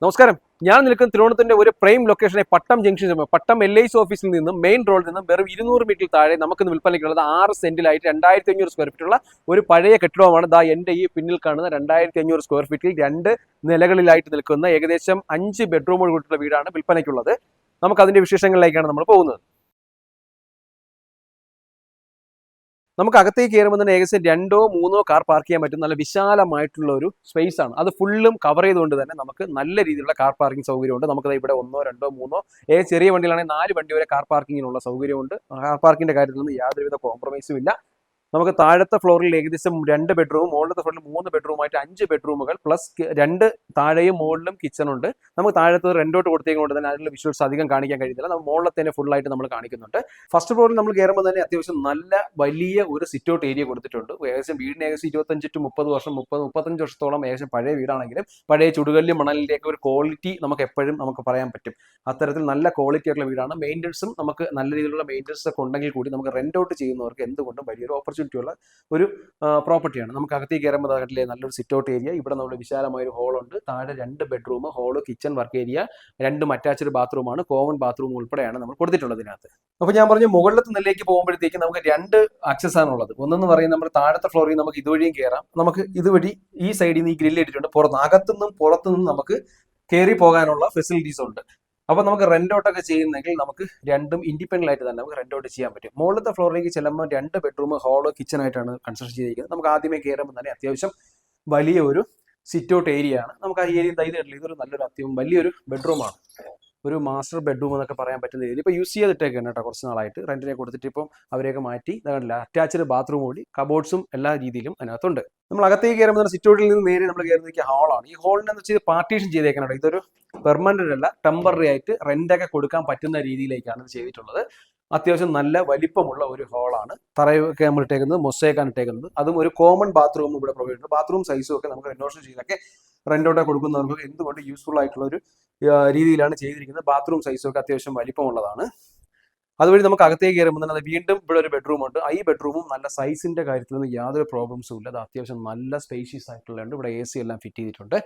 നമസ്കാരം. ഞാൻ നിൽക്കുന്ന തിരുവനന്തപുരത്തിന്റെ ഒരു പ്രൈം ലൊക്കേഷനെ പട്ടം ജംഗ്ഷൻ, പട്ടം LIC ഓഫീസിൽ നിന്നും മെയിൻ റോഡിൽ നിന്നും വെറും 200 മീറ്റർ താഴെ നമുക്കിന്ന് വിൽപ്പനയ്ക്കുള്ളത് 6 സെന്റിലായിട്ട് 2500 സ്ക്വയർ ഫീറ്റുള്ള ഒരു പഴയ കെട്ടിടമാണ്. എൻ്റെ ഈ പിന്നിൽ കാണുന്ന 2500 സ്ക്വയർ ഫീറ്റിൽ 2 നിലകളിലായിട്ട് നിൽക്കുന്ന ഏകദേശം 5 ബെഡ്റൂമോട് കൂടിയുള്ള വീടാണ് വിൽപ്പനയ്ക്കുള്ളത്. നമുക്ക് അതിന്റെ വിശേഷങ്ങളിലേക്കാണ് നമ്മൾ പോകുന്നത്. നമുക്ക് അകത്തേക്ക് കയറുമ്പോൾ തന്നെ ഏകദേശം 2-3 കാർ പാർക്ക് ചെയ്യാൻ പറ്റും. നല്ല വിശാലമായിട്ടുള്ള ഒരു സ്പേസ് ആണ്. അത് ഫുള്ളും കവർ ചെയ്തുകൊണ്ട് തന്നെ നമുക്ക് നല്ല രീതിയിലുള്ള കാർ പാർക്കിംഗ് സൗകര്യമുണ്ട്. നമുക്ക് ഇവിടെ 1-2-3 ചെറിയ വണ്ടികളാണെങ്കിൽ 4 വണ്ടി വരെ കാർ പാർക്കിങ്ങിനുള്ള സൗകര്യമുണ്ട്. കാർ പാർക്കിന്റെ കാര്യത്തിലൊന്നും യാതൊരുവിധ കോംപ്രമൈസും ഇല്ല. നമുക്ക് താഴത്തെ ഫ്ലോറിൽ ഏകദേശം 2 ബെഡ്റൂം, മുകളിലത്തെ ഫ്ലോറിൽ 3 ബെഡ്റൂമായിട്ട് 5 ബെഡ്റൂമുകൾ പ്ലസ് 2 താഴെയും മുകളിലും കിച്ചൺ ഉണ്ട്. നമുക്ക് താഴത്ത് റെന്റോട്ട് കൊടുത്തേക്കൊണ്ട് തന്നെ അതിലുള്ള വിഷ്വൽസ് അധികം കാണിക്കാൻ കഴിയുന്നില്ല. നമ്മൾ മുകളിലത്തെ തന്നെ ഫുള്ളായിട്ട് നമ്മൾ കാണിക്കുന്നുണ്ട്. ഫസ്റ്റ് ഫ്ലോറിൽ നമ്മൾ കയറുമ്പോൾ തന്നെ അത്യാവശ്യം നല്ല വലിയ ഒരു സിറ്റ് ഔട്ട് ഏരിയ കൊടുത്തിട്ടുണ്ട്. വീടിന് ഏകദേശം 25-30 വർഷം 30-35 വർഷത്തോളം ഏകദേശം പഴയ വീടാണെങ്കിലും പഴയ ചുടുകല്ലും മണലിൻ്റെയൊക്കെ ഒരു ക്വാളിറ്റി നമുക്ക് എപ്പോഴും നമുക്ക് പറയാൻ പറ്റും. അത്തരത്തിൽ നല്ല ക്വാളിറ്റി ആയിട്ടുള്ള വീടാണ്. മെയിൻ്റനൻസും നമുക്ക് നല്ല രീതിയിലുള്ള മെയിൻ്റനൻസ് ഒക്കെ ഉണ്ടെങ്കിൽ കൂടി നമുക്ക് റെന്റ് ഔട്ട് ചെയ്യുന്നവർക്ക് എന്തുകൊണ്ടും വലിയൊരു ഓപ്പർച്യൂണിറ്റി ഉള്ള ഒരു പ്രോപ്പർട്ടിയാണ്. നമുക്ക് അകത്തേക്ക് കയറുമ്പോൾ നല്ലൊരു സിറ്റ് ഔട്ട് ഏരിയ, ഇവിടെ നമ്മൾ വിശാലമായ ഒരു ഹോൾ ഉണ്ട്. താഴെ 2 bedroom, hall, kitchen, work area, 2 attached ബാത്റൂമാണ്, കോമൺ ബാത്റൂം ഉൾപ്പെടെയാണ് നമ്മൾ കൊടുത്തിട്ടുള്ളത് ഇതിനകത്ത്. അപ്പോൾ ഞാൻ പറഞ്ഞു, മുകളിലത്തെ നിലയിലേക്ക് പോകുമ്പോഴത്തേക്ക് നമുക്ക് 2 ആക്സസ് ആണുള്ളത്. ഒന്നെന്ന് പറയുന്നത് നമ്മൾ താഴത്തെ ഫ്ലോറിൽ നമുക്ക് ഇതുവഴിയും കയറാം. നമുക്ക് ഇതുവഴി ഈ സൈഡിൽ നിന്ന് ഈ ഗ്രില്ല് ഇട്ടിട്ടുണ്ട്. അകത്തുനിന്നും പുറത്തുനിന്നും നമുക്ക് കയറി പോകാനുള്ള ഫെസിലിറ്റീസ് ഉണ്ട്. അപ്പോൾ നമുക്ക് റെന്റ് ഔട്ട് ഒക്കെ ചെയ്യുന്നെങ്കിൽ നമുക്ക് രണ്ടും ഇൻഡിപെൻഡന്റ് ആയിട്ട് തന്നെ നമുക്ക് റെന്റ് ഔട്ട് ചെയ്യാൻ പറ്റും. മുകളിലത്തെ ഫ്ലോറിലേക്ക് ചെല്ലുമ്പോൾ 2 ബെഡ്റൂം, ഹോള്, കിച്ചൺ ആയിട്ടാണ് കൺസ്ട്രക്ട് ചെയ്തിരിക്കുന്നത്. നമുക്ക് ആദ്യമേ കയറുമ്പോൾ തന്നെ അത്യാവശ്യം വലിയ ഒരു സിറ്റ് ഔട്ട് ഏരിയ ആണ്. നമുക്ക് ആ ഏരിയ ഇതൊരു നല്ലൊരു വലിയൊരു ബെഡ്റൂമാണ്. ഒരു മാസ്റ്റർ ബെഡ്റൂം എന്നൊക്കെ പറയാൻ പറ്റുന്ന രീതിയിൽ ഇപ്പോൾ യൂസ് ചെയ്തിട്ടൊക്കെയാണ് കേട്ടോ. കുറച്ച് നാളായിട്ട് റെന്റിനെ കൊടുത്തിട്ട് ഇപ്പം അവരെയൊക്കെ മാറ്റി അറ്റാച്ച്ഡ് ബാത്റൂം കൂടി, കബോർഡ്സും എല്ലാ രീതിയിലും അതിനകത്തുണ്ട്. നമ്മൾ അകത്തേക്ക് കയറുമ്പോൾ സിറ്റ് ഔട്ടിൽ നിന്ന് നേരെ നമ്മൾ കയറുന്ന ഹാളാണ്. ഈ ഹാളിനെ വെച്ച് പാർട്ടീഷൻ ചെയ്തേക്കാനാണ്. ഇതൊരു പെർമനന്റ് അല്ല, ടെമ്പററി ആയിട്ട് റെന്റൊക്കെ കൊടുക്കാൻ പറ്റുന്ന രീതിയിലേക്കാണ് ഇത് ചെയ്തിട്ടുള്ളത്. അത്യാവശ്യം നല്ല വലിപ്പമുള്ള ഒരു ഹാളാണ്. തറയൊക്കെ നമ്മൾ ഇട്ടേക്കുന്നത് മൊസൈക്കാണ് ഇട്ടേക്കുന്നത്. അതും ഒരു കോമൺ ബാത്റൂം ഇവിടെ പ്രൊവൈഡ് ചെയ്യുന്നുണ്ട്. ബാത്റൂം സൈസും ഒക്കെ നമുക്ക് റിനോവേഷൻ ചെയ്തൊക്കെ റെന്റ് ഔട്ട് കൊടുക്കുന്നവർക്ക് എന്തുകൊണ്ട് യൂസ്ഫുൾ ആയിട്ടുള്ള ഒരു രീതിയിലാണ് ചെയ്തിരിക്കുന്നത്. ബാത്റൂം സൈസും ഒക്കെ അത്യാവശ്യം വലിപ്പമുള്ളതാണ്. അതുവഴി നമുക്ക് അകത്തേക്ക് കയറുമ്പോൾ തന്നെ വീണ്ടും ഇവിടെ ഒരു ബെഡ്റൂം ഉണ്ട്. ഈ ബെഡ്റൂമും നല്ല സൈസിന്റെ കാര്യത്തിലൊന്നും യാതൊരു പ്രോബ്ലംസും ഇല്ല. അത് അത്യാവശ്യം നല്ല സ്പേഷ്യസ് ആയിട്ടുള്ളതുണ്ട്. ഇവിടെ AC എല്ലാം ഫിറ്റ് ചെയ്തിട്ടുണ്ട്.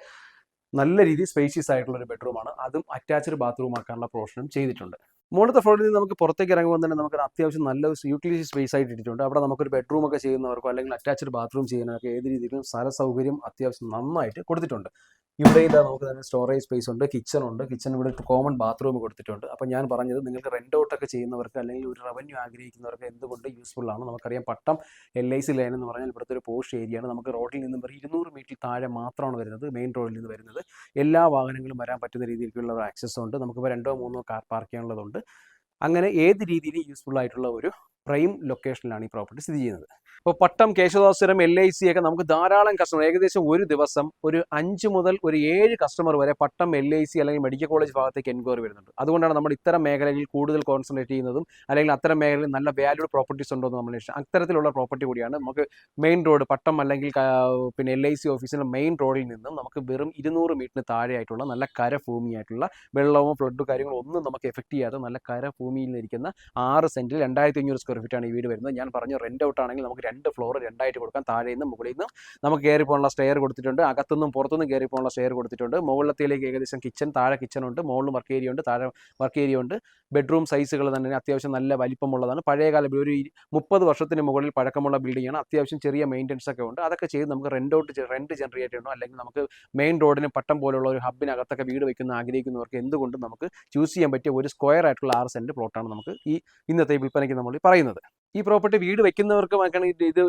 നല്ല രീതിയിൽ സ്പേഷ്യസ് ആയിട്ടുള്ള ഒരു ബെഡ്റൂമാണ്. അതും അറ്റാച്ച്ഡ് ബാത്റൂം ആക്കാനുള്ള പ്രൊവിഷനും ചെയ്തിട്ടുണ്ട്. മുകളിലത്തെ ഫ്ലോറിൽ നിന്ന് നമുക്ക് പുറത്തേക്ക് ഇറങ്ങുമ്പോൾ തന്നെ നമുക്ക് അത്യാവശ്യം നല്ല യൂട്ടിലിറ്റി സ്പേസ് ആയിട്ട് ഇട്ടിട്ടുണ്ട്. അവിടെ നമുക്കൊരു ബെഡ്റൂം ഒക്കെ ചെയ്യുന്നവർക്കോ അല്ലെങ്കിൽ അറ്റാച്ച്ഡ് ബാത്റൂം ചെയ്യുന്നവർക്കോ ഏത് രീതിയിലും സ്ഥല സൗകര്യം അത്യാവശ്യം നന്നായിട്ട് കൊടുത്തിട്ടുണ്ട്. ഇവിടെ നമുക്ക് തന്നെ സ്റ്റോറേജ് സ്പേസ് ഉണ്ട്, കിച്ചൺ ഉണ്ട്. കിച്ചൺ ഇവിടെ കോമൺ ബാത്റൂം കൊടുത്തിട്ടുണ്ട്. അപ്പോൾ ഞാൻ പറഞ്ഞത് നിങ്ങൾക്ക് റെന്റ് ഔട്ട് ഒക്കെ ചെയ്യുന്നവർക്ക് അല്ലെങ്കിൽ ഒരു റവന്യൂ ആഗ്രഹിക്കുന്നവർക്ക് എന്തുകൊണ്ട് യൂസ്ഫുൾ ആണ്. നമുക്കറിയാം പട്ടം LIC ലൈൻ എന്ന് പറഞ്ഞാൽ ഇവിടുത്തെ ഒരു പോഷ് ഏരിയയാണ്. നമുക്ക് റോഡിൽ നിന്നും 200 മീറ്റർ താഴെ മാത്രമാണ് വരുന്നത്, മെയിൻ റോഡിൽ നിന്ന് വരുന്നത്. എല്ലാ വാഹനങ്ങളും വരാൻ പറ്റുന്ന രീതിയിലുള്ള ഒരു ആക്സസ് ഉണ്ട്. നമുക്കിപ്പോൾ 2-3 കാർ പാർക്ക് ചെയ്യാനുള്ളതുണ്ട്. അങ്ങനെ ഏത് രീതിയിൽ യൂസ്ഫുൾ ആയിട്ടുള്ള ഒരു പ്രൈം ലൊക്കേഷനിലാണ് ഈ പ്രോപ്പർട്ടി സ്ഥിതി ചെയ്യുന്നത്. ഇപ്പോൾ പട്ടം, കേശവദാസപുരം, LIC ഒക്കെ നമുക്ക് ധാരാളം കസ്റ്റമർ, ഏകദേശം ഒരു ദിവസം ഒരു 5 മുതൽ 7 കസ്റ്റമർ വരെ പട്ടം, LIC അല്ലെങ്കിൽ മെഡിക്കൽ കോളേജ് ഭാഗത്തേക്ക് എൻക്വയറി വരുന്നുണ്ട്. അതുകൊണ്ടാണ് നമ്മൾ ഇത്തരം മേഖലയിൽ കൂടുതൽ കോൺസെൻട്രേറ്റ് ചെയ്യുന്നതും അല്ലെങ്കിൽ അത്തരം മേഖലയിൽ നല്ല വാല്യൂഡ് പ്രോപ്പർട്ടീസ് ഉണ്ടോ എന്ന് നമ്മൾ അത്തരത്തിലുള്ള പ്രോപ്പർട്ടി കൂടിയാണ്. നമുക്ക് മെയിൻ റോഡ് പട്ടം അല്ലെങ്കിൽ LIC ഓഫീസിൻ്റെ മെയിൻ റോഡിൽ നിന്നും നമുക്ക് വെറും 200 മീറ്ററിന് താഴെയായിട്ടുള്ള നല്ല കരഭൂമിയായിട്ടുള്ള വെള്ളമോ ഫ്ലഡോ കാര്യങ്ങളോ ഒന്നും നമുക്ക് എഫക്ട് ചെയ്യാതെ നല്ല കരഭൂമിയിൽ നിന്നിരിക്കുന്ന 6 സെന്റിൽ 2500 സ്ക്വയർ ഫീറ്റാണ് ഈ വീട് വരുന്നത്. ഞാൻ പറഞ്ഞു റെന്റ് ഔട്ട് ആണെങ്കിൽ നമുക്ക് 2 ഫ്ലോർ 2ആയിട്ട് കൊടുക്കാം. താഴെ നിന്നും മുകളിൽ നിന്നും നമുക്ക് കയറി പോകാനുള്ള സ്റ്റെയർ കൊടുത്തിട്ടുണ്ട്. അകത്തുനിന്നും പുറത്തുനിന്നും കയറി പോകാനുള്ള സ്റ്റെയർ കൊടുത്തിട്ടുണ്ട്. മുകളിലത്തേക്ക് ഏകദേശം കിച്ചൺ, താഴെ കിച്ചൺ ഉണ്ട്, മുകളിലും വർക്ക് ഏരിയ ഉണ്ട്, താഴെ വർക്ക് ഏരിയ ഉണ്ട്. ബെഡ്റൂം സൈസുകൾ തന്നെ അത്യാവശ്യം നല്ല വലിപ്പമുള്ളതാണ്. പഴയകാല ഒരു 30 വർഷത്തിന് മുകളിൽ പഴക്കമുള്ള ബിൽഡിംഗ് ആണ്. അത്യാവശ്യം ചെറിയ മെയിൻ്റനൻസ് ഒക്കെ ഉണ്ട്. അതൊക്കെ ചെയ്ത് നമുക്ക് റെന്റ് ജനറേറ്റ് ചെയ്യണോ അല്ലെങ്കിൽ നമുക്ക് മെയിൻ റോഡിന് പട്ടം പോലുള്ള ഒരു ഹബിനകത്തൊക്കെ വീട് ആഗ്രഹിക്കുന്നവർക്ക് എന്തുകൊണ്ടും നമുക്ക് ചൂസ് ചെയ്യാൻ പറ്റിയ ഒരു സ്ക്വയർ ആയിട്ടുള്ള 6 സെന്റ് പ്ലോട്ടാണ് നമുക്ക് ഈ ഇന്നത്തെ വിൽപ്പനയ്ക്ക് നമ്മൾ പറയുന്നത്. ഈ പ്രോപ്പർട്ടി വീട് വെക്കുന്നവർക്ക് ഇത്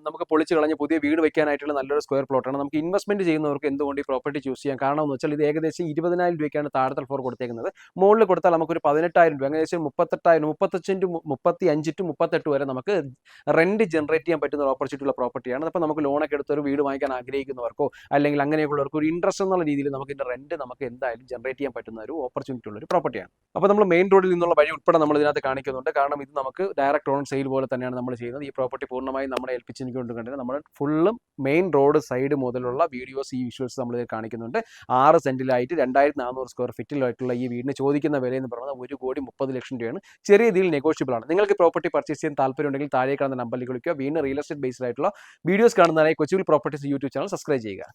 നമുക്ക് പൊളിച്ച് കളഞ്ഞ് പുതിയ വീട് വെക്കാനായിട്ടുള്ള നല്ലൊരു സ്ക്വയർ പ്ലോട്ടാണ്. നമുക്ക് ഇൻവെസ്റ്റ്മെന്റ് ചെയ്യുന്നവർക്ക് എന്തുകൊണ്ട് ഈ പ്രോപ്പർട്ടി ചൂസ് ചെയ്യാൻ കാരണം എന്ന് വെച്ചാൽ ഇത് ഏകദേശം 20,000 രൂപയ്ക്കാണ് താഴത്തെ ഫ്ലോർ കൊടുത്തേക്കുന്നത്. മുകളിൽ കൊടുത്താൽ നമുക്കൊരു 18,000 രൂപ, ഏകദേശം 35-38 വരെ നമുക്ക് റെന്റ് ജനറേറ്റ് ചെയ്യാൻ പറ്റുന്ന ഒരു ഓപ്പർച്യൂണിറ്റി ഉള്ള പ്രോപ്പർട്ടിയാണ്. അപ്പോൾ നമുക്ക് ലോണൊക്കെ എടുത്ത് ഒരു വീട് വാങ്ങിക്കാൻ ആഗ്രഹിക്കുന്നവർക്കോ അല്ലെങ്കിൽ അങ്ങനെയുള്ളവർക്ക് ഒരു ഇൻട്രസ്റ്റ് എന്നുള്ള രീതിയിൽ നമുക്ക് ഇതിന്റെ റെന്റ് നമുക്ക് എന്തായാലും ജനറേറ്റ് ചെയ്യാൻ പറ്റുന്ന ഒരു ഓപ്പർച്യൂണിറ്റി ഉള്ള ഒരു പ്രോപ്പർട്ടിയാണ്. അപ്പോൾ നമ്മൾ മെയിൻ റോഡിൽ നിന്നുള്ള വഴി ഉൾപ്പെടെ നമ്മൾ ഇതിനകത്ത് കാണിക്കുന്നുണ്ട്. കാരണം ഇത് നമുക്ക് ഡയറക്റ്റ് ഓൺ സെയിൽ പോലെ തന്നെയാണ് നമ്മൾ ചെയ്യുന്നത്. ഈ പ്രോപ്പർട്ടി പൂർണ്ണമായും നമ്മളെ ഏൽപ്പിച്ചിരിക്കൊണ്ടിരിക്കുന്നത് നമ്മൾ ഫുള്ളും മെയിൻ റോഡ് സൈഡ് മുതലുള്ള വീഡിയോസ്, ഈ വിഷ്വൽസ് നമ്മൾ കാണിക്കുന്നുണ്ട്. 6 സെന്റിലായിട്ട് 2400 സ്ക്വയർ ഫീറ്റിലായിട്ടുള്ള ഈ വീടിന് ചോദിക്കുന്ന വില എന്ന് പറയുന്നത് 1,30,00,000 രൂപയാണ്. ചെറിയ രീതിയിൽ നെഗോഷ്യബിൾ ആണ്. നിങ്ങൾക്ക് പ്രോപ്പർട്ടി പർച്ചേസ് ചെയ്യാൻ താല്പര്യമുണ്ടെങ്കിൽ താഴെ കാണുന്ന നമ്പറിൽ വിളിക്കുക. വീണ്ടും റിയൽ എസ്റ്റേറ്റ് ബേസ്ഡ് ആയിട്ടുള്ള വീഡിയോസ് കാണുന്നതിനായി കൊച്ചിയിൽ പ്രോപ്പർട്ടീസ് യൂട്യൂബ് ചാനൽ സബ്സ്ക്രൈബ് ചെയ്യുക.